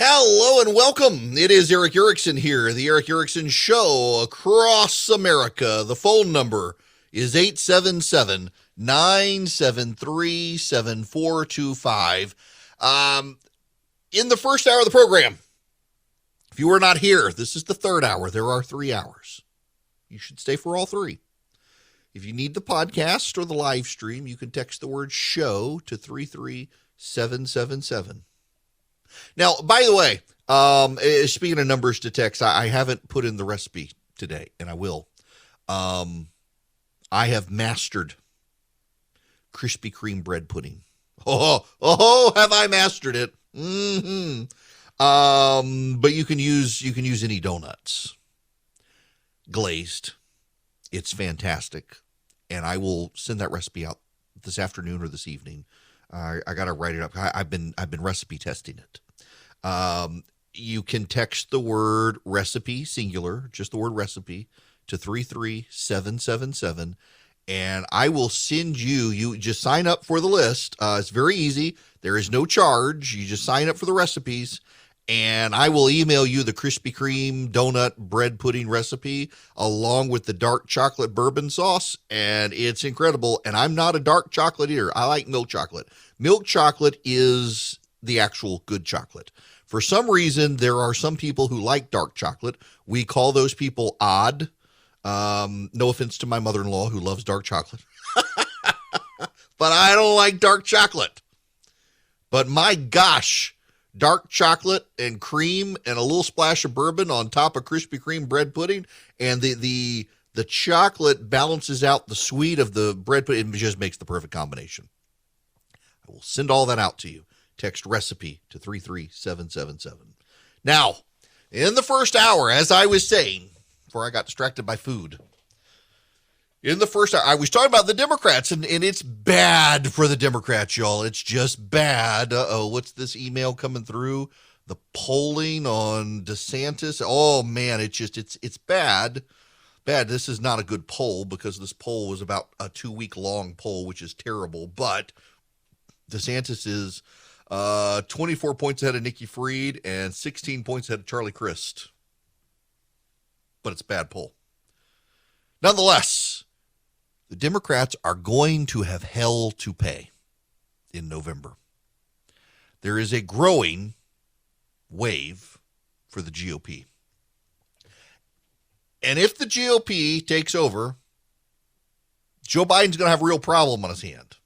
Hello and welcome. It is Eric Erickson here, the Eric Erickson Show across America. The phone number is 877-973-7425. In the first hour of the program, if you were not here, this is the third hour. There are 3 hours. You should stay for all three. If you need the podcast or the live stream, you can text the word show to 33777. Now, by the way, speaking of numbers to text, I haven't put in the recipe today, and I will. I have mastered Krispy Kreme bread pudding. Oh, have I mastered it? Mm-hmm. But you can use any donuts. Glazed. It's fantastic. And I will send that recipe out this afternoon or this evening. I got to write it up. I've been recipe testing it. You can text the word recipe, singular, just the word recipe, to 33777, and I will send you just sign up for the list. It's very easy. There is no charge. You just sign up for the recipes, and I will email you the Krispy Kreme donut bread pudding recipe along with the dark chocolate bourbon sauce, and it's incredible. And I'm not a dark chocolate eater. I like milk chocolate. Milk chocolate is the actual good chocolate. For some reason, there are some people who like dark chocolate. We call those people odd. No offense to my mother-in-law who loves dark chocolate. But I don't like dark chocolate. But my gosh, dark chocolate and cream and a little splash of bourbon on top of Krispy Kreme bread pudding, and the chocolate balances out the sweet of the bread pudding. It just makes the perfect combination. I will send all that out to you. Text recipe to 33777. Now, in the first hour, as I was saying, before I got distracted by food, in the first hour, I was talking about the Democrats, and it's bad for the Democrats, y'all. It's just bad. What's this email coming through? The polling on DeSantis. Oh, man, it's bad. Bad. This is not a good poll because this poll was about a 2-week-long poll, which is terrible. But DeSantis is 24 points ahead of Nikki Fried and 16 points ahead of Charlie Crist. But it's a bad poll. Nonetheless, the Democrats are going to have hell to pay in November. There is a growing wave for the GOP. And if the GOP takes over, Joe Biden's going to have a real problem on his hand.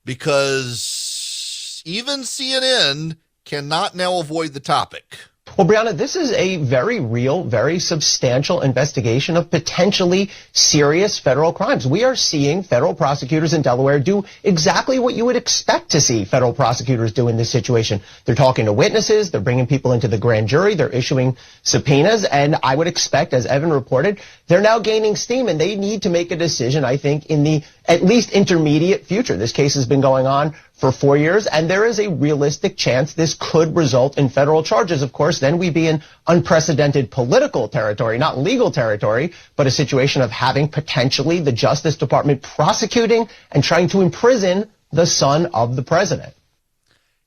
Because even CNN cannot now avoid the topic. Well, Brianna, this is a very real, very substantial investigation of potentially serious federal crimes. We are seeing federal prosecutors in Delaware do exactly what you would expect to see federal prosecutors do in this situation. They're talking to witnesses, they're bringing people into the grand jury, they're issuing subpoenas, and I would expect, as Evan reported, they're now gaining steam, and they need to make a decision, I think, in the at least intermediate future. This case has been going on for 4 years, and there is a realistic chance this could result in federal charges. Of course, then we'd be in unprecedented political territory, not legal territory, but a situation of having potentially the Justice Department prosecuting and trying to imprison the son of the president.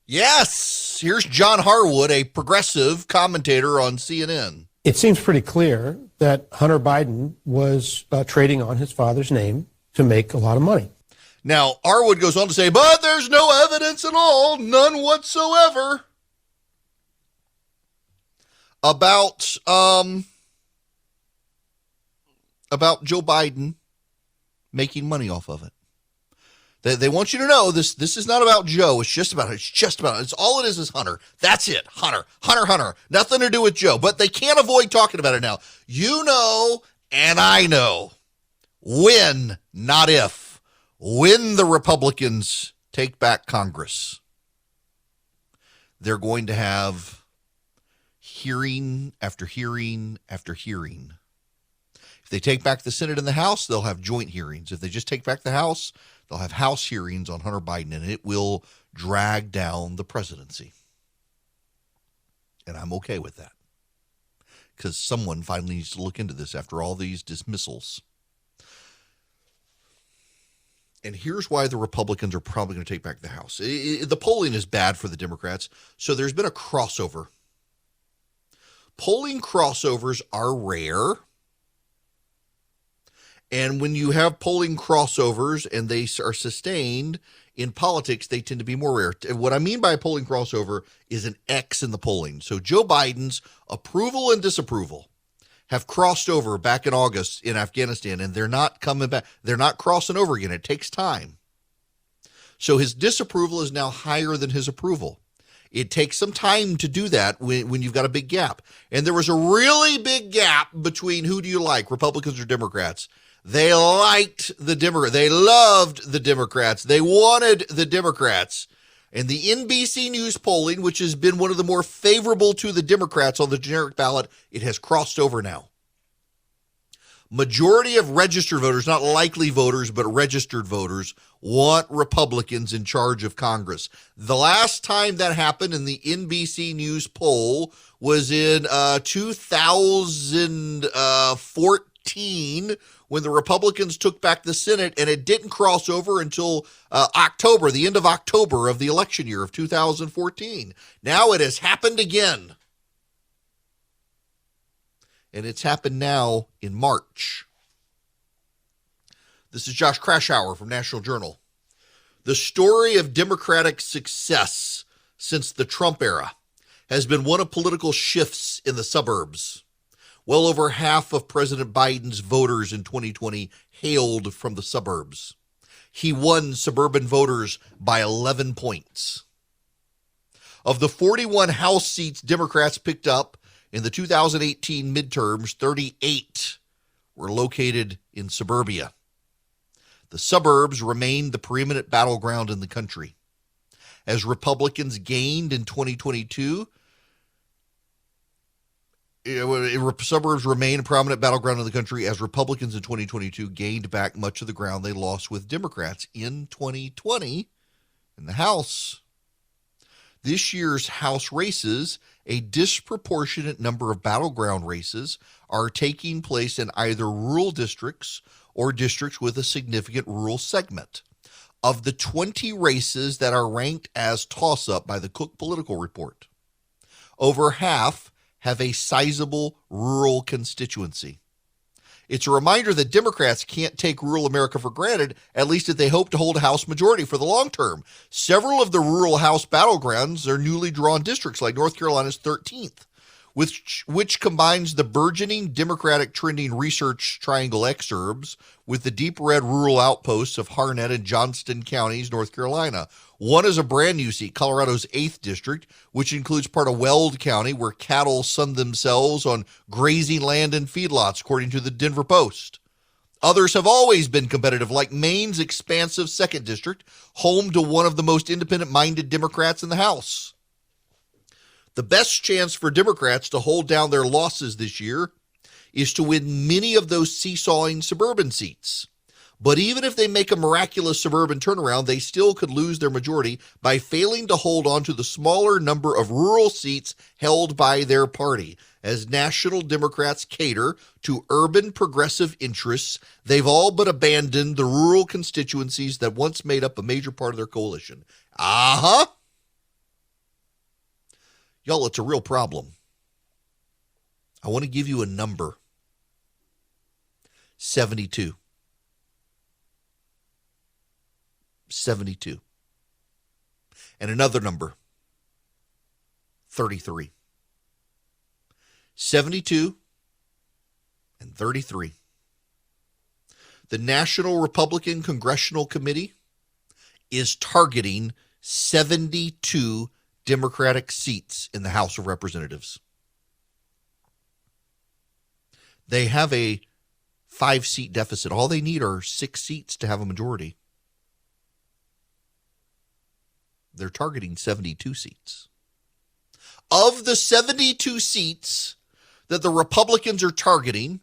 Yes, here's John Harwood, a progressive commentator on CNN. It seems pretty clear that Hunter Biden was trading on his father's name to make a lot of money. Now, Harwood goes on to say, but there's no evidence at all, none whatsoever, about Joe Biden making money off of it. They want you to know this is not about Joe. It's just about it's all it is Hunter. That's it. Hunter. Nothing to do with Joe. But they can't avoid talking about it now. You know, and I know, when, not if, when the Republicans take back Congress, they're going to have hearing after hearing after hearing. If they take back the Senate and the House, they'll have joint hearings. If they just take back the House, they'll have House hearings on Hunter Biden, and it will drag down the presidency. And I'm okay with that, because someone finally needs to look into this after all these dismissals. And here's why the Republicans are probably going to take back the House. The polling is bad for the Democrats, so there's been a crossover. Polling crossovers are rare. And when you have polling crossovers and they are sustained in politics, they tend to be more rare. What I mean by a polling crossover is an X in the polling. So Joe Biden's approval and disapproval have crossed over back in August in Afghanistan, and they're not coming back. They're not crossing over again. It takes time. So his disapproval is now higher than his approval. It takes some time to do that when you've got a big gap. And there was a really big gap between who do you like, Republicans or Democrats. They liked the Democrats. They loved the Democrats. They wanted the Democrats. And the NBC News polling, which has been one of the more favorable to the Democrats on the generic ballot, it has crossed over now. Majority of registered voters, not likely voters, but registered voters, want Republicans in charge of Congress. The last time that happened in the NBC News poll was in 2014, when the Republicans took back the Senate, and it didn't cross over until October, the end of October of the election year of 2014. Now it has happened again. And it's happened now in March. This is Josh Krashauer from National Journal. The story of Democratic success since the Trump era has been one of political shifts in the suburbs. Well over half of President Biden's voters in 2020 hailed from the suburbs. He won suburban voters by 11 points. Of the 41 House seats Democrats picked up in the 2018 midterms, 38 were located in suburbia. The suburbs remained the preeminent battleground in the country. As Republicans gained in 2022, suburbs remain a prominent battleground in the country as Republicans in 2022 gained back much of the ground they lost with Democrats in 2020 in the House. This year's House races, a disproportionate number of battleground races, are taking place in either rural districts or districts with a significant rural segment. Of the 20 races that are ranked as toss-up by the Cook Political Report, over half have a sizable rural constituency. It's a reminder that Democrats can't take rural America for granted, at least if they hope to hold a House majority for the long term. Several of the rural House battlegrounds are newly drawn districts, like North Carolina's 13th, which combines the burgeoning Democratic trending Research Triangle exurbs with the deep red rural outposts of Harnett and Johnston counties, North Carolina. One is a brand new seat, Colorado's 8th district, which includes part of Weld County, where cattle sun themselves on grazing land and feedlots, according to the Denver Post. Others have always been competitive, like Maine's expansive 2nd district, home to one of the most independent-minded Democrats in the House. The best chance for Democrats to hold down their losses this year is to win many of those seesawing suburban seats. But even if they make a miraculous suburban turnaround, they still could lose their majority by failing to hold on to the smaller number of rural seats held by their party. As national Democrats cater to urban progressive interests, they've all but abandoned the rural constituencies that once made up a major part of their coalition. Y'all, it's a real problem. I want to give you a number. 72. 72. And another number. 33. 72 and 33. The National Republican Congressional Committee is targeting 72 Democratic seats in the House of Representatives. They have a 5-seat deficit. All they need are 6 seats to have a majority. They're targeting 72 seats. Of the 72 seats that the Republicans are targeting,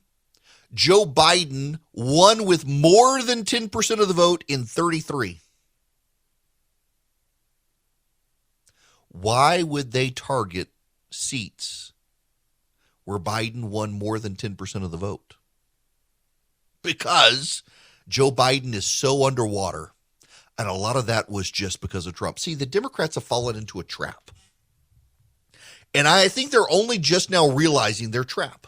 Joe Biden won with more than 10% of the vote in 33. Why would they target seats where Biden won more than 10% of the vote? Because Joe Biden is so underwater. And a lot of that was just because of Trump. See, the Democrats have fallen into a trap. And I think they're only just now realizing their trap.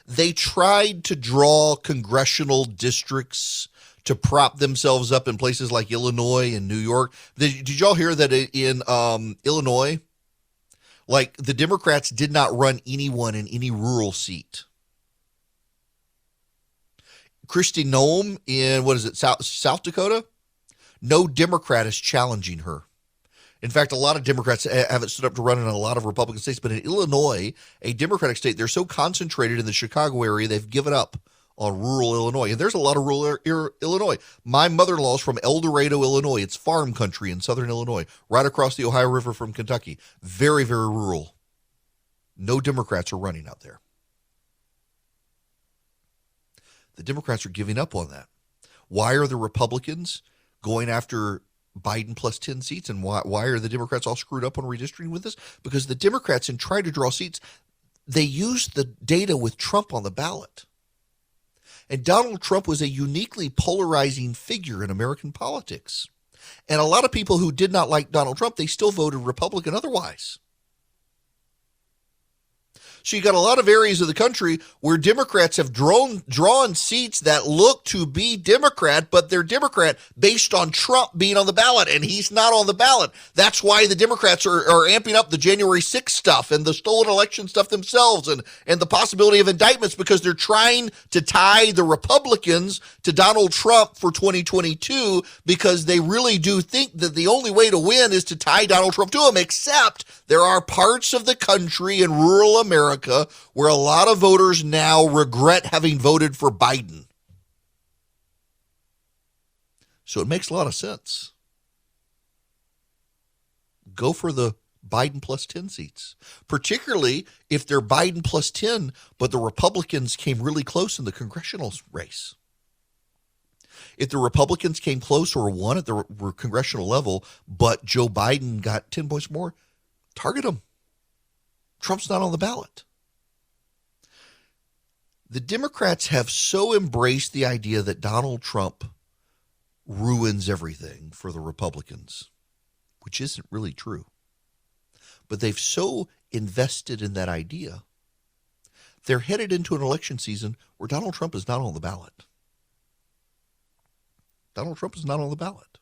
They tried to draw congressional districts to prop themselves up in places like Illinois and New York. Did y'all hear that in Illinois, like the Democrats did not run anyone in any rural seat? Kristi Noem in, South Dakota? No Democrat is challenging her. In fact, a lot of Democrats haven't stood up to run in a lot of Republican states, but in Illinois, a Democratic state, they're so concentrated in the Chicago area, they've given up on rural Illinois. And there's a lot of rural Illinois. My mother-in-law is from El Dorado, Illinois. It's farm country in southern Illinois, right across the Ohio River from Kentucky. Very, very rural. No Democrats are running out there. The Democrats are giving up on that. Why are the Republicans going after Biden plus 10 seats, and why are the Democrats all screwed up on redistricting with this? Because the Democrats, in trying to draw seats, they used the data with Trump on the ballot. And Donald Trump was a uniquely polarizing figure in American politics. And a lot of people who did not like Donald Trump, they still voted Republican otherwise. So you got a lot of areas of the country where Democrats have drawn seats that look to be Democrat, but they're Democrat based on Trump being on the ballot, and he's not on the ballot. That's why the Democrats are amping up the January 6th stuff and the stolen election stuff themselves and the possibility of indictments, because they're trying to tie the Republicans to Donald Trump for 2022, because they really do think that the only way to win is to tie Donald Trump to him, except there are parts of the country in rural America where a lot of voters now regret having voted for Biden. So it makes a lot of sense. Go for the Biden plus 10 seats, particularly if they're Biden plus 10, but the Republicans came really close in the congressional race. If the Republicans came close or won at the congressional level, but Joe Biden got 10 points more, target him. Trump's not on the ballot. The Democrats have so embraced the idea that Donald Trump ruins everything for the Republicans, which isn't really true. But they've so invested in that idea, they're headed into an election season where Donald Trump is not on the ballot. Donald Trump is not on the ballot.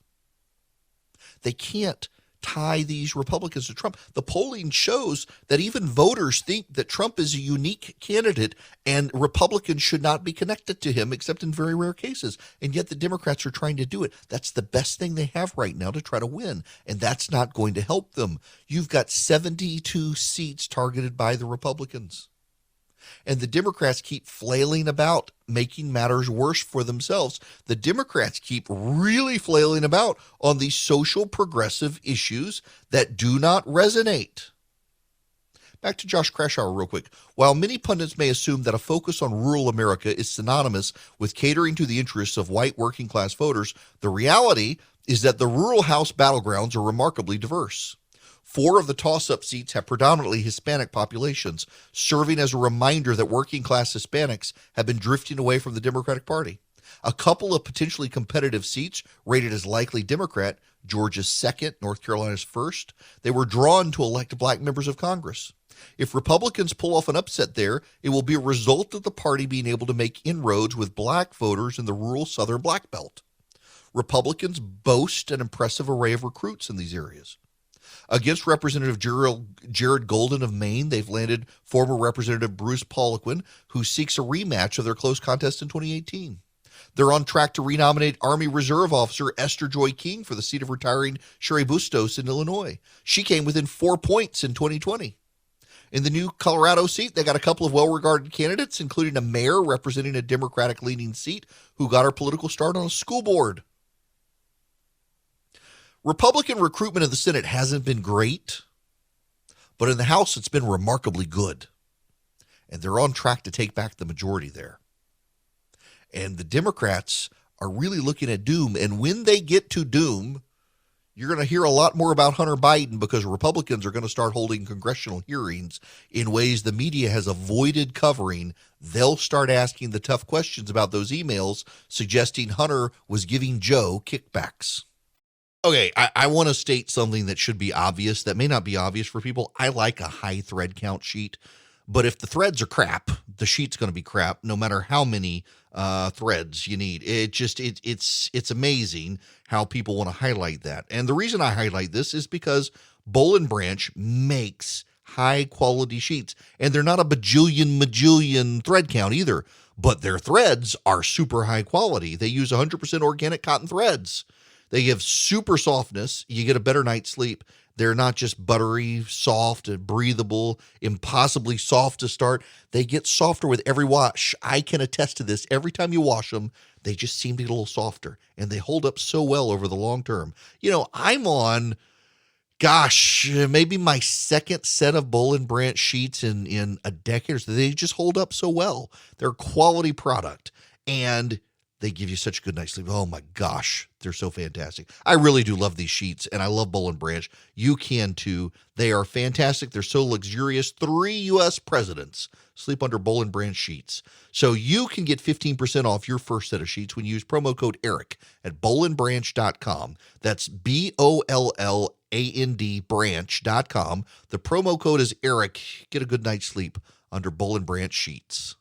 They can't tie these Republicans to Trump. The polling shows that even voters think that Trump is a unique candidate and Republicans should not be connected to him except in very rare cases. And yet the Democrats are trying to do it. That's the best thing they have right now to try to win. And that's not going to help them. You've got 72 seats targeted by the Republicans. And the Democrats keep flailing about, making matters worse for themselves. The Democrats keep really flailing about on these social progressive issues that do not resonate. Back to Josh Krashower real quick. While many pundits may assume that a focus on rural America is synonymous with catering to the interests of white working class voters, the reality is that the rural House battlegrounds are remarkably diverse. 4 of the toss-up seats have predominantly Hispanic populations, serving as a reminder that working-class Hispanics have been drifting away from the Democratic Party. A couple of potentially competitive seats, rated as likely Democrat, Georgia's 2nd, North Carolina's 1st, they were drawn to elect black members of Congress. If Republicans pull off an upset there, it will be a result of the party being able to make inroads with black voters in the rural southern Black Belt. Republicans boast an impressive array of recruits in these areas. Against Representative Jared Golden of Maine, they've landed former Representative Bruce Poliquin, who seeks a rematch of their close contest in 2018. They're on track to renominate Army Reserve Officer Esther Joy King for the seat of retiring Sherry Bustos in Illinois. She came within 4 points in 2020. In the new Colorado seat, they got a couple of well-regarded candidates, including a mayor representing a Democratic-leaning seat who got her political start on a school board. Republican recruitment in the Senate hasn't been great, but in the House, it's been remarkably good. And they're on track to take back the majority there. And the Democrats are really looking at doom. And when they get to doom, You're going to hear a lot more about Hunter Biden because Republicans are going to start holding congressional hearings in ways the media has avoided covering. They'll start asking the tough questions about those emails suggesting Hunter was giving Joe kickbacks. Okay, I want to state something that should be obvious that may not be obvious for people. I like a high thread count sheet, but if the threads are crap, the sheet's going to be crap no matter how many threads you need. It's amazing how people want to highlight that. And the reason I highlight this is because Boll & Branch makes high quality sheets, and they're not a bajillion thread count either, but their threads are super high quality. They use 100% organic cotton threads. They give super softness. You get a better night's sleep. They're not just buttery, soft, and breathable, impossibly soft to start. They get softer with every wash. I can attest to this. Every time you wash them, they just seem to get a little softer, and they hold up so well over the long term. You know, I'm on, maybe my second set of Boll & Branch sheets in a decade or so. They just hold up so well. They're a quality product, and they give you such a good night's sleep. Oh my gosh, they're so fantastic. I really do love these sheets, and I love Boll & Branch. You can too. They are fantastic. They're so luxurious. 3 U.S. presidents sleep under Boll & Branch sheets. So you can get 15% off your first set of sheets when you use promo code ERIC at bollandbranch.com. That's BOLLAND branch.com. The promo code is ERIC. Get a good night's sleep under Boll & Branch sheets.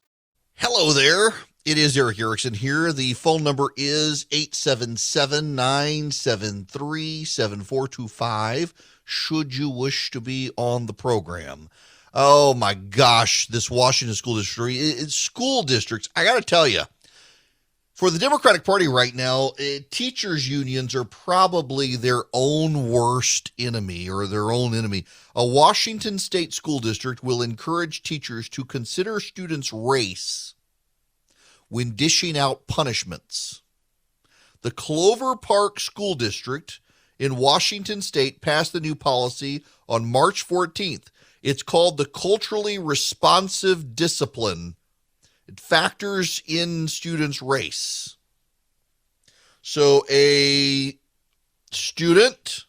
Hello there. It is Eric Erickson here. The phone number is 877-973-7425 should you wish to be on the program. Oh my gosh, this Washington school districts, I got to tell you, for the Democratic Party right now, teachers' unions are probably their own worst enemy or their own enemy. A Washington state school district will encourage teachers to consider students' race when dishing out punishments. The Clover Park School District in Washington State passed the new policy on March 14th. It's called the Culturally Responsive Discipline. It factors in students' race. So a student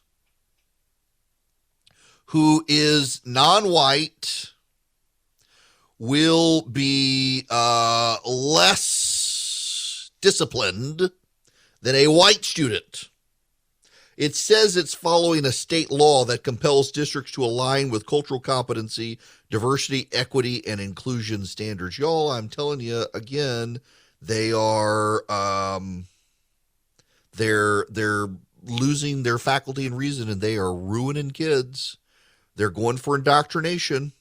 who is non-white will be less disciplined than a white student. It says it's following a state law that compels districts to align with cultural competency, diversity, equity, and inclusion standards. Y'all, I'm telling you again, they are they're losing their faculty and reason, and they are ruining kids. They're going for indoctrination.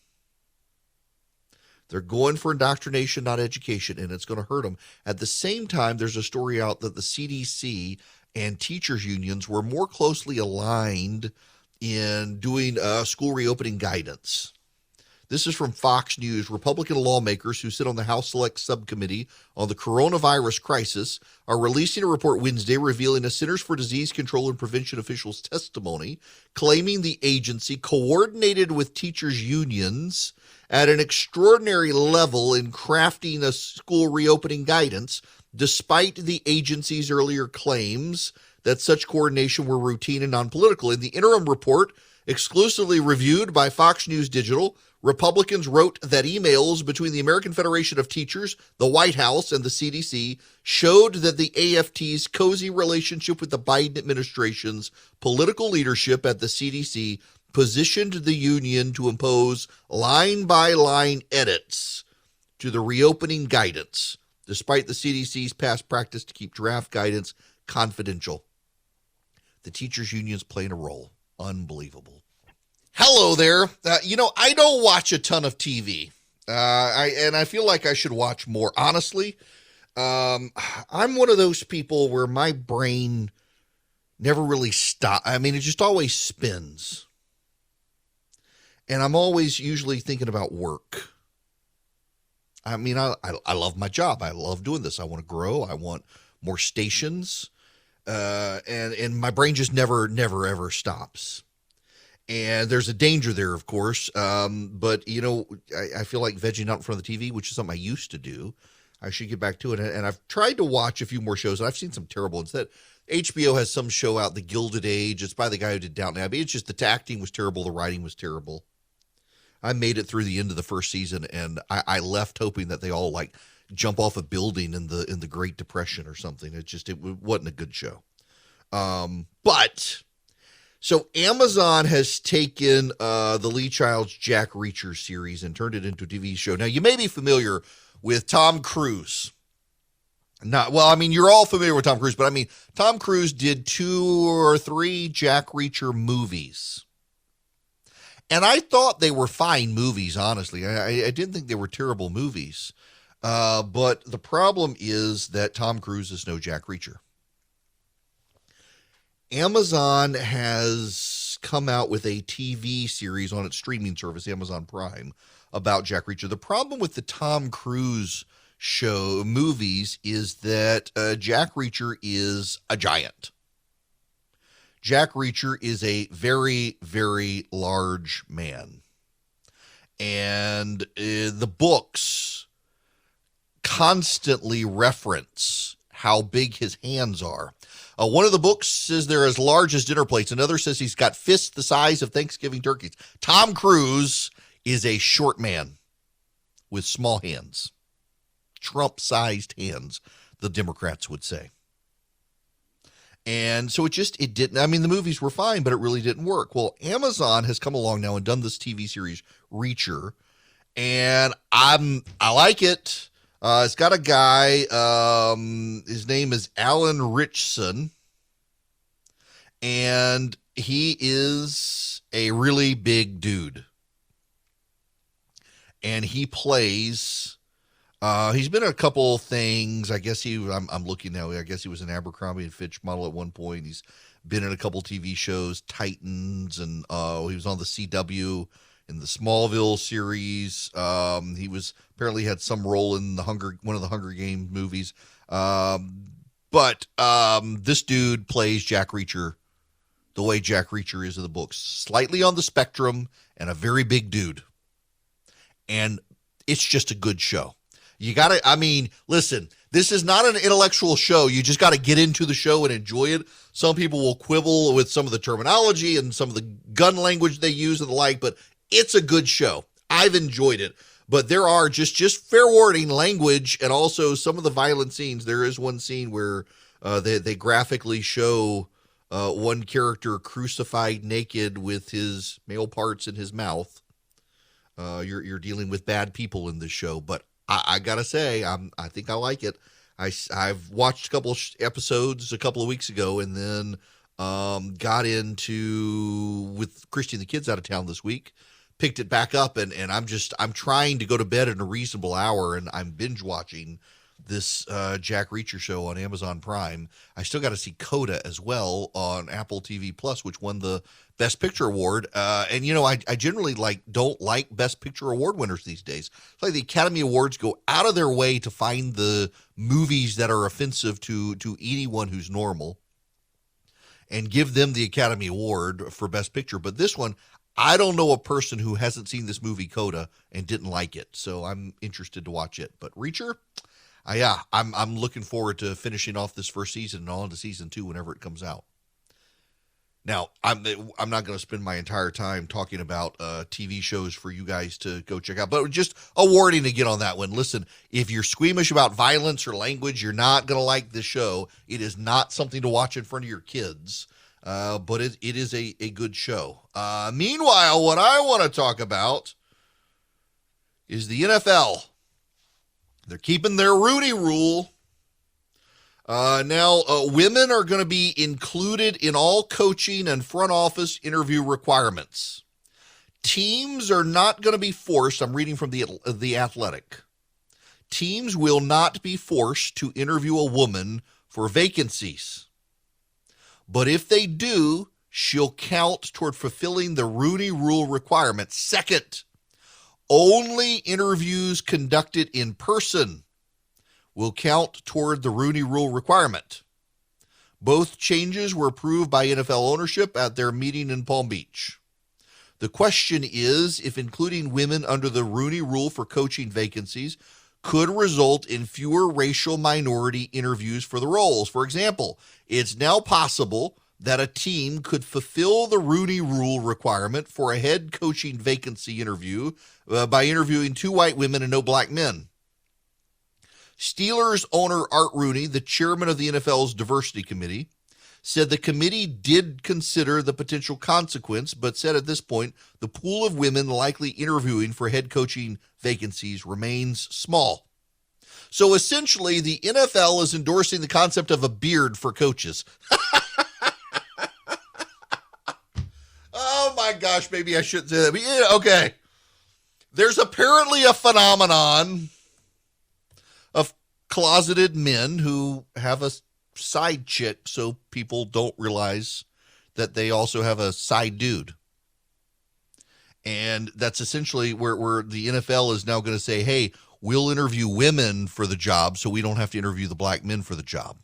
They're going for indoctrination, not education, and it's going to hurt them. At the same time, there's a story out that the CDC and teachers unions were more closely aligned in doing school reopening guidance. This is from Fox News. Republican lawmakers who sit on the House Select Subcommittee on the coronavirus crisis are releasing a report Wednesday revealing a Centers for Disease Control and Prevention official's testimony, claiming the agency coordinated with teachers' unions at an extraordinary level in crafting a school reopening guidance, despite the agency's earlier claims that such coordination were routine and non-political. In the interim report, exclusively reviewed by Fox News Digital, Republicans wrote that emails between the American Federation of Teachers, the White House, and the CDC showed that the AFT's cozy relationship with the Biden administration's political leadership at the CDC positioned the union to impose line-by-line edits to the reopening guidance, despite the CDC's past practice to keep draft guidance confidential. The teachers' union's playing a role. Unbelievable. Hello there. I don't watch a ton of TV, and I feel like I should watch more. Honestly, I'm one of those people where my brain never really stops. I mean, it just always spins. And I'm always usually thinking about work. I mean, I love my job. I love doing this. I want to grow. I want more stations. And my brain just never, ever stops. And there's a danger there, of course. But, I feel like vegging out in front of the TV, which is something I used to do. I should get back to it. And I've tried to watch a few more shows, and I've seen some terrible ones. That HBO has some show out, The Gilded Age. It's by the guy who did Downton Abbey. It's just the acting was terrible. The writing was terrible. I made it through the end of the first season, and I left hoping that they all like jump off a building in the Great Depression or something. It wasn't a good show. But so Amazon has taken the Lee Child's Jack Reacher series and turned it into a TV show. Now, you may be familiar with Tom Cruise. You're all familiar with Tom Cruise, but Tom Cruise did 2 or 3 Jack Reacher movies. And I thought they were fine movies, honestly. I didn't think they were terrible movies. But the problem is that Tom Cruise is no Jack Reacher. Amazon has come out with a TV series on its streaming service, Amazon Prime, about Jack Reacher. The problem with the Tom Cruise movies is that Jack Reacher is a giant. Jack Reacher is a very, very large man. And the books constantly reference how big his hands are. One of the books says they're as large as dinner plates. Another says he's got fists the size of Thanksgiving turkeys. Tom Cruise is a short man with small hands. Trump-sized hands, the Democrats would say. And so it didn't, the movies were fine, but it really didn't work. Well, Amazon has come along now and done this TV series, Reacher, and I like it. It's got a guy, his name is Alan Ritchson, and he is a really big dude. And he plays... he's been in a couple things. I guess I'm looking now. I guess he was an Abercrombie and Fitch model at one point. He's been in a couple TV shows, Titans, and he was on the CW in the Smallville series. He apparently had some role in one of the Hunger Games movies. But this dude plays Jack Reacher the way Jack Reacher is in the books, slightly on the spectrum and a very big dude. And it's just a good show. You got to, listen, this is not an intellectual show. You just got to get into the show and enjoy it. Some people will quibble with some of the terminology and some of the gun language they use and the like, but it's a good show. I've enjoyed it. But there are just fair warning language and also some of the violent scenes. There is one scene where they graphically show one character crucified naked with his male parts in his mouth. You're dealing with bad people in this show, but I gotta say, I think I like it. I've watched a couple of episodes a couple of weeks ago, and then got into with Christy and the kids out of town this week. Picked it back up, and I'm trying to go to bed in a reasonable hour, and I'm binge watching this Jack Reacher show on Amazon Prime. I still got to see Coda as well on Apple TV Plus, which won the Best Picture award. And I generally don't like Best Picture award winners these days. It's like the Academy Awards go out of their way to find the movies that are offensive to anyone who's normal and give them the Academy Award for Best Picture. But this one, I don't know a person who hasn't seen this movie Coda and didn't like it. So I'm interested to watch it. But Reacher, I'm looking forward to finishing off this first season and on to season 2 whenever it comes out. Now, I'm not going to spend my entire time talking about TV shows for you guys to go check out, but just a warning again on that one. Listen, if you're squeamish about violence or language, you're not going to like this show. It is not something to watch in front of your kids, but it is a good show. Meanwhile, what I want to talk about is the NFL. They're keeping their Rooney Rule. Now, women are going to be included in all coaching and front office interview requirements. Teams are not going to be forced. I'm reading from the Athletic. Teams will not be forced to interview a woman for vacancies. But if they do, she'll count toward fulfilling the Rooney Rule requirement. Second, only interviews conducted in person will count toward the Rooney Rule requirement. Both changes were approved by NFL ownership at their meeting in Palm Beach. The question is if including women under the Rooney Rule for coaching vacancies could result in fewer racial minority interviews for the roles. For example, it's now possible that a team could fulfill the Rooney Rule requirement for a head coaching vacancy interview by interviewing 2 white women and no black men. Steelers owner Art Rooney, the chairman of the NFL's diversity committee, said the committee did consider the potential consequence, but said at this point the pool of women likely interviewing for head coaching vacancies remains small. So essentially, the NFL is endorsing the concept of a beard for coaches. Oh my gosh, maybe I shouldn't say that. But yeah, okay. There's apparently a phenomenon of closeted men who have a side chick so people don't realize that they also have a side dude. And that's essentially where the NFL is now going to say, hey, we'll interview women for the job so we don't have to interview the black men for the job.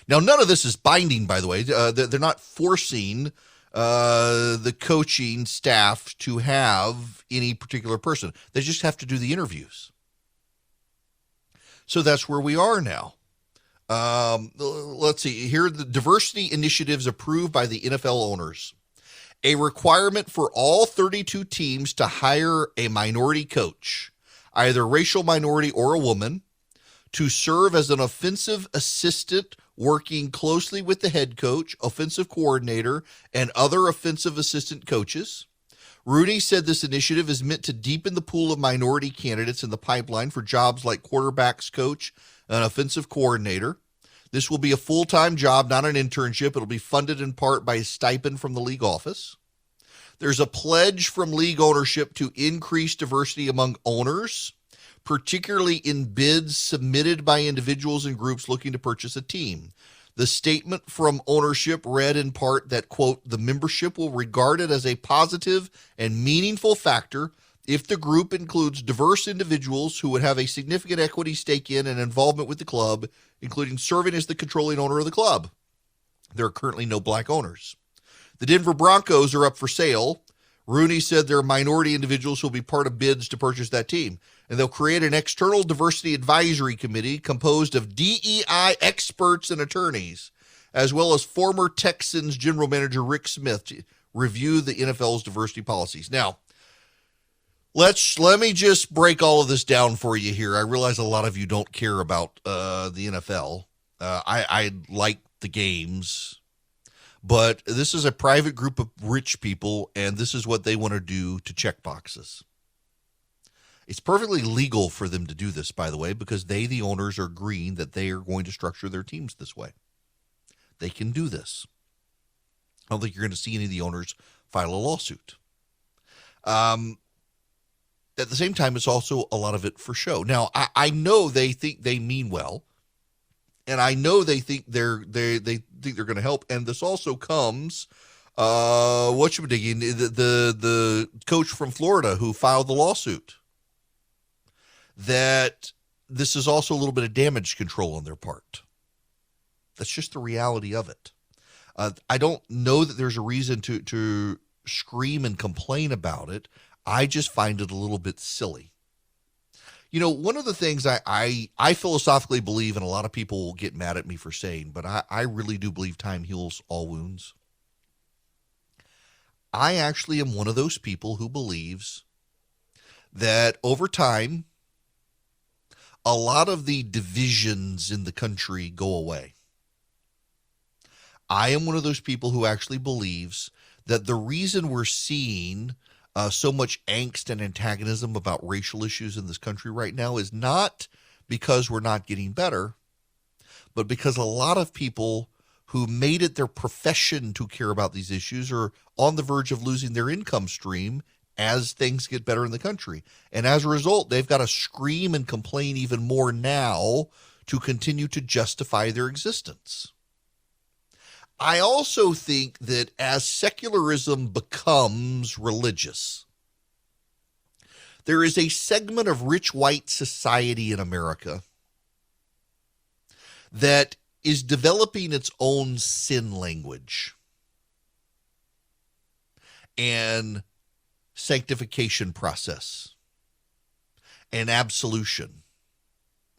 Now, none of this is binding, by the way. They're not forcing the coaching staff to have any particular person. They just have to do the interviews. So that's where we are now. Let's see. Here are the diversity initiatives approved by the NFL owners. A requirement for all 32 teams to hire a minority coach, either racial minority or a woman, to serve as an offensive assistant working closely with the head coach, offensive coordinator, and other offensive assistant coaches. Rooney said this initiative is meant to deepen the pool of minority candidates in the pipeline for jobs like quarterbacks coach and offensive coordinator. This will be a full-time job, not an internship. It'll be funded in part by a stipend from the league office. There's a pledge from league ownership to increase diversity among owners, particularly in bids submitted by individuals and groups looking to purchase a team. The statement from ownership read in part that, quote, the membership will regard it as a positive and meaningful factor if the group includes diverse individuals who would have a significant equity stake in and involvement with the club, including serving as the controlling owner of the club. There are currently no black owners. The Denver Broncos are up for sale. Rooney said there are minority individuals who will be part of bids to purchase that team, and they'll create an external diversity advisory committee composed of DEI experts and attorneys, as well as former Texans general manager Rick Smith, to review the NFL's diversity policies. Now, let me just break all of this down for you here. I realize a lot of you don't care about the NFL. I like the games. But this is a private group of rich people, and this is what they want to do to check boxes. It's perfectly legal for them to do this, by the way, because they, the owners, are agreeing that they are going to structure their teams this way. They can do this. I don't think you're going to see any of the owners file a lawsuit. At the same time, it's also a lot of it for show. Now, I know they think they mean well. And I know they think they're going to help. And this also comes, the coach from Florida who filed the lawsuit, that this is also a little bit of damage control on their part. That's just the reality of it. I don't know that there's a reason to scream and complain about it. I just find it a little bit silly. You know, one of the things I philosophically believe, and a lot of people will get mad at me for saying, but I really do believe time heals all wounds. I actually am one of those people who believes that over time, a lot of the divisions in the country go away. I am one of those people who actually believes that the reason we're seeing so much angst and antagonism about racial issues in this country right now is not because we're not getting better, but because a lot of people who made it their profession to care about these issues are on the verge of losing their income stream as things get better in the country. And as a result, they've got to scream and complain even more now to continue to justify their existence. I also think that as secularism becomes religious, there is a segment of rich white society in America that is developing its own sin language and sanctification process and absolution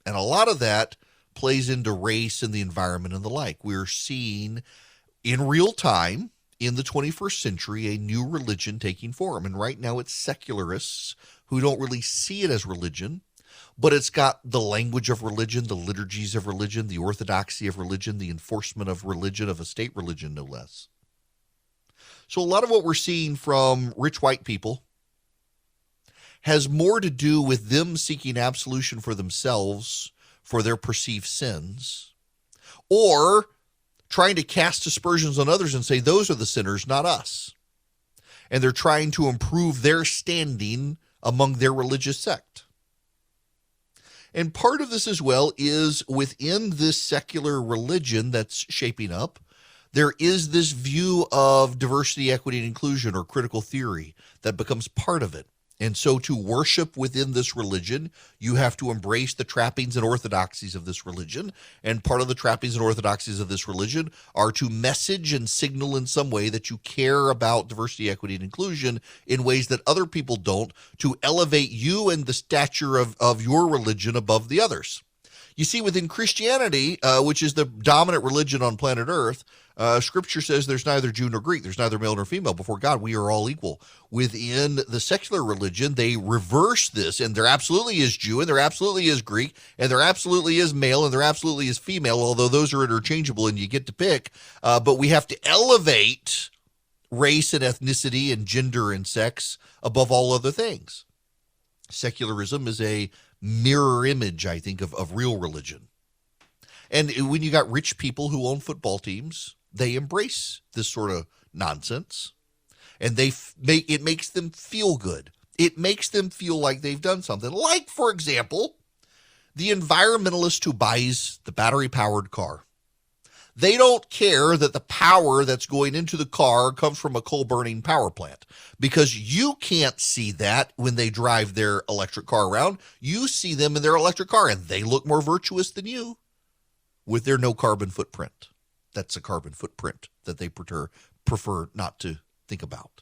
And a lot of that plays into race and the environment and the like. We're seeing in real time in the 21st century a new religion taking form. And right now it's secularists who don't really see it as religion, but it's got the language of religion, the liturgies of religion, the orthodoxy of religion, the enforcement of religion, of a state religion, no less. So a lot of what we're seeing from rich white people has more to do with them seeking absolution for themselves for their perceived sins, or trying to cast aspersions on others and say those are the sinners, not us. And they're trying to improve their standing among their religious sect. And part of this as well is within this secular religion that's shaping up, there is this view of diversity, equity, and inclusion, or critical theory, that becomes part of it. And so to worship within this religion, you have to embrace the trappings and orthodoxies of this religion. And part of the trappings and orthodoxies of this religion are to message and signal in some way that you care about diversity, equity, and inclusion in ways that other people don't, to elevate you and the stature of your religion above the others. You see, within Christianity, which is the dominant religion on planet Earth, Scripture says there's neither Jew nor Greek, there's neither male nor female. Before God, we are all equal. Within the secular religion, they reverse this, and there absolutely is Jew, and there absolutely is Greek, and there absolutely is male, and there absolutely is female, although those are interchangeable and you get to pick. But we have to elevate race and ethnicity and gender and sex above all other things. Secularism is a mirror image, I think, of real religion. And when you got rich people who own football teams, they embrace this sort of nonsense, and it makes them feel good. It makes them feel like they've done something. Like, for example, the environmentalist who buys the battery-powered car. They don't care that the power that's going into the car comes from a coal-burning power plant, because you can't see that when they drive their electric car around. You see them in their electric car, and they look more virtuous than you with their no carbon footprint. That's a carbon footprint that they prefer not to think about.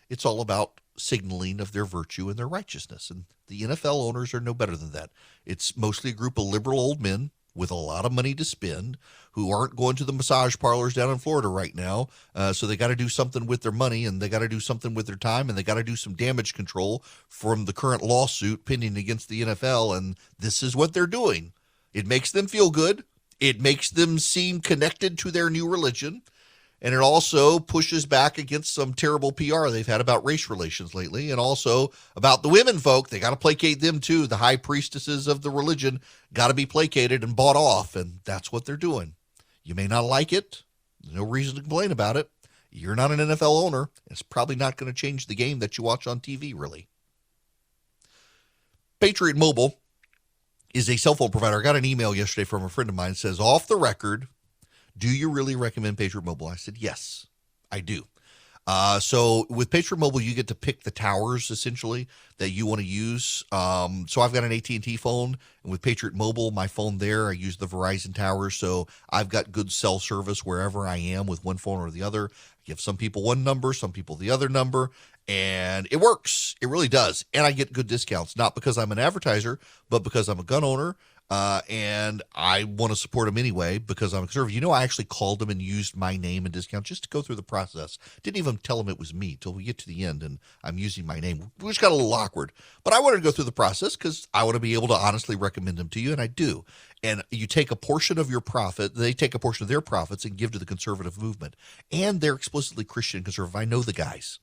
It's all about signaling of their virtue and their righteousness, and the NFL owners are no better than that. It's mostly a group of liberal old men with a lot of money to spend who aren't going to the massage parlors down in Florida right now. So they got to do something with their money, and they got to do something with their time, and they got to do some damage control from the current lawsuit pending against the NFL. And this is what they're doing. It makes them feel good. It makes them seem connected to their new religion. And it also pushes back against some terrible PR they've had about race relations lately, and also about the women folk. They got to placate them too. The high priestesses of the religion got to be placated and bought off, and that's what they're doing. You may not like it. There's no reason to complain about it. You're not an NFL owner. It's probably not going to change the game that you watch on TV, really. Patriot Mobile is a cell phone provider. I got an email yesterday from a friend of mine that says, off the record, do you really recommend Patriot Mobile? I said, yes, I do. So with Patriot Mobile, you get to pick the towers, essentially, that you want to use. So I've got an AT&T phone, and with Patriot Mobile, my phone there, I use the Verizon towers. So I've got good cell service wherever I am with one phone or the other. I give some people one number, some people the other number, and it works. It really does. And I get good discounts, not because I'm an advertiser, but because I'm a gun owner. And I want to support them anyway because I'm a conservative. You know, I actually called them and used my name and discount just to go through the process. Didn't even tell them it was me till we get to the end and I'm using my name, which got a little awkward. But I wanted to go through the process because I want to be able to honestly recommend them to you, and I do. And you take a portion of your profit, they take a portion of their profits and give to the conservative movement. And they're explicitly Christian conservative. I know the guys.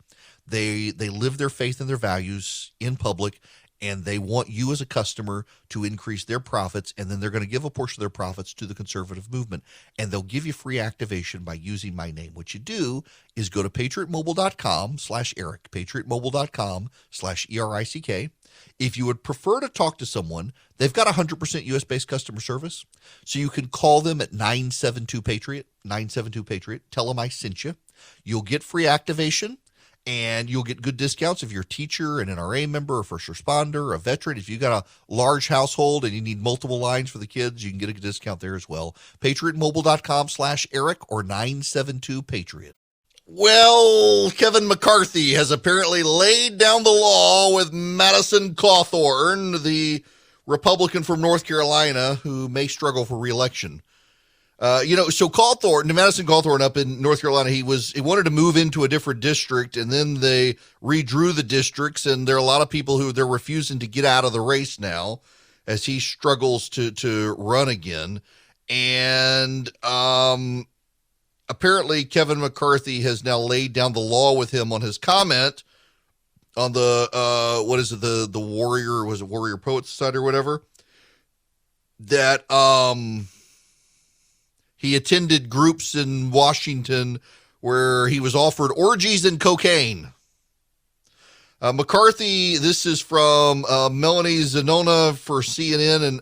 They live their faith and their values in public, and they want you as a customer to increase their profits, and then they're going to give a portion of their profits to the conservative movement, and they'll give you free activation by using my name. What you do is go to patriotmobile.com/Eric, patriotmobile.com/ERICK. If you would prefer to talk to someone, they've got 100% U.S.-based customer service, so you can call them at 972-PATRIOT, 972-PATRIOT. Tell them I sent you. You'll get free activation. And you'll get good discounts if you're a teacher, an NRA member, a first responder, a veteran. If you got a large household and you need multiple lines for the kids, you can get a discount there as well. PatriotMobile.com/Eric or 972-PATRIOT. Well, Kevin McCarthy has apparently laid down the law with Madison Cawthorn, the Republican from North Carolina who may struggle for re-election. So Cawthorn, Madison Cawthorn up in North Carolina, he wanted to move into a different district, and then they redrew the districts, and there are a lot of people who they're refusing to get out of the race now as he struggles to run again. And apparently Kevin McCarthy has now laid down the law with him on his comment on the the Warrior, was it Warrior Poets Society or whatever, that he attended groups in Washington where he was offered orgies and cocaine. McCarthy, this is from Melanie Zanona for CNN, and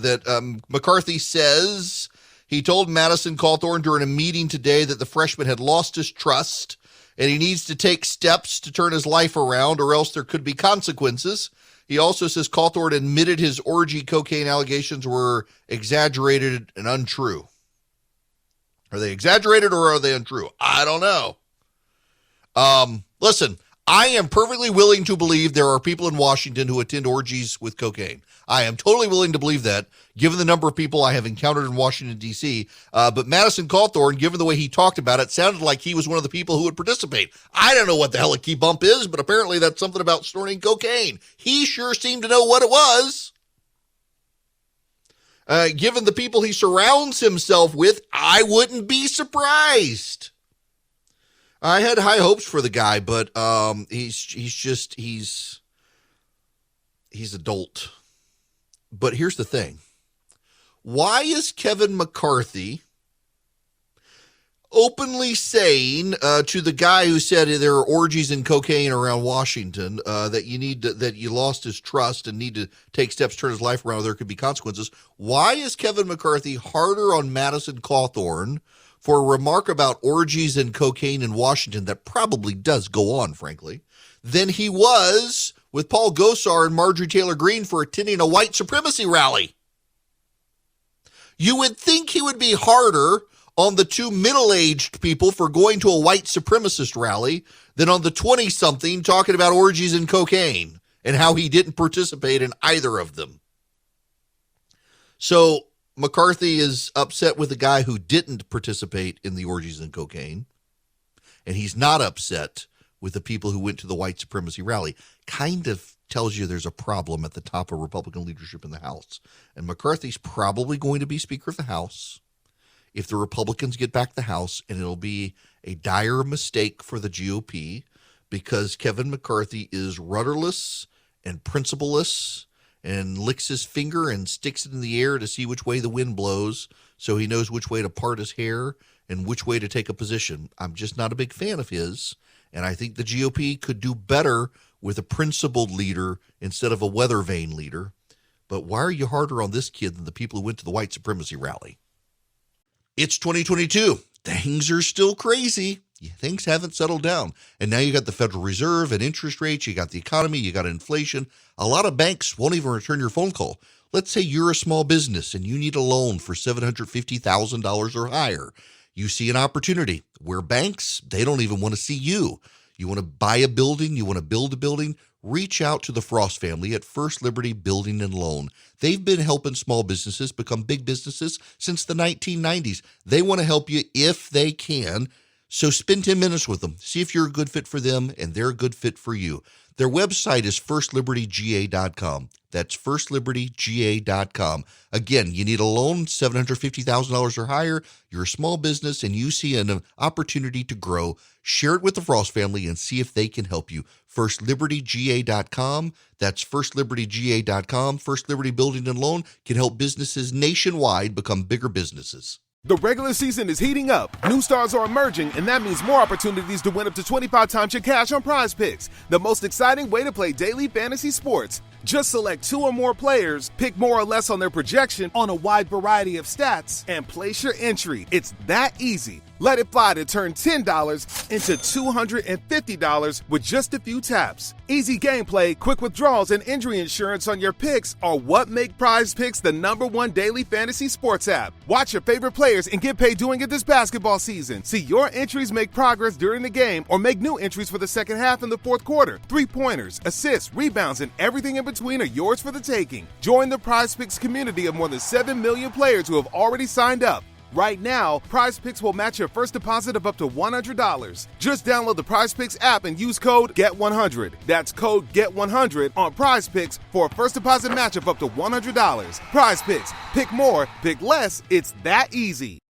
that McCarthy says he told Madison Cawthorn during a meeting today that the freshman had lost his trust and he needs to take steps to turn his life around or else there could be consequences. He also says Cawthorn admitted his orgy cocaine allegations were exaggerated and untrue. Are they exaggerated or are they untrue? I don't know. Listen, I am perfectly willing to believe there are people in Washington who attend orgies with cocaine. I am totally willing to believe that, given the number of people I have encountered in Washington, D.C. But Madison Cawthorn, given the way he talked about it, sounded like he was one of the people who would participate. I don't know what the hell a key bump is, but apparently that's something about snorting cocaine. He sure seemed to know what it was. Given the people he surrounds himself with, I wouldn't be surprised. I had high hopes for the guy, but he's adult. But here's the thing. Why is Kevin McCarthy openly saying to the guy who said there are orgies and cocaine around Washington that you lost his trust and need to take steps to turn his life around or there could be consequences? Why is Kevin McCarthy harder on Madison Cawthorn for a remark about orgies and cocaine in Washington that probably does go on, frankly, than he was with Paul Gosar and Marjorie Taylor Greene for attending a white supremacy rally? You would think he would be harder on the two middle-aged people for going to a white supremacist rally than on the 20-something talking about orgies and cocaine and how he didn't participate in either of them. So McCarthy is upset with the guy who didn't participate in the orgies and cocaine, and he's not upset with the people who went to the white supremacy rally. Kind of tells you there's a problem at the top of Republican leadership in the House. And McCarthy's probably going to be Speaker of the House if the Republicans get back the House, and it'll be a dire mistake for the GOP because Kevin McCarthy is rudderless and principleless and licks his finger and sticks it in the air to see which way the wind blows so he knows which way to part his hair and which way to take a position. I'm just not a big fan of his, and I think the GOP could do better with a principled leader instead of a weather vane leader. But why are you harder on this kid than the people who went to the white supremacy rally? It's 2022. Things are still crazy. Things haven't settled down. And now you got the Federal Reserve and interest rates. You got the economy. You got inflation. A lot of banks won't even return your phone call. Let's say you're a small business and you need a loan for $750,000 or higher. You see an opportunity where banks, they don't even want to see you. You want to buy a building. You want to build a building. Reach out to the Frost family at First Liberty Building and Loan. They've been helping small businesses become big businesses since the 1990s. They want to help you if they can. So spend 10 minutes with them. See if you're a good fit for them and they're a good fit for you. Their website is firstlibertyga.com. That's firstlibertyga.com. Again, you need a loan, $750,000 or higher. You're a small business and you see an opportunity to grow. Share it with the Frost family and see if they can help you. firstlibertyga.com. That's firstlibertyga.com. First Liberty Building and Loan can help businesses nationwide become bigger businesses. The regular season is heating up. New stars are emerging, and that means more opportunities to win up to 25 times your cash on Prize Picks, the most exciting way to play daily fantasy sports. Just select 2 or more players, pick more or less on their projection on a wide variety of stats, and place your entry. It's that easy. Let it fly to turn $10 into $250 with just a few taps. Easy gameplay, quick withdrawals, and injury insurance on your picks are what make Prize Picks the #1 daily fantasy sports app. Watch your favorite players and get paid doing it this basketball season. See your entries make progress during the game or make new entries for the second half and the fourth quarter. 3-pointers, assists, rebounds, and everything in between are yours for the taking. Join the Prize Picks community of more than 7 million players who have already signed up. Right now, Prize Picks will match your first deposit of up to $100. Just download the Prize Picks app and use code GET100. That's code GET100 on Prize Picks for a first deposit match of up to $100. Prize Picks. Pick more, pick less. It's that easy.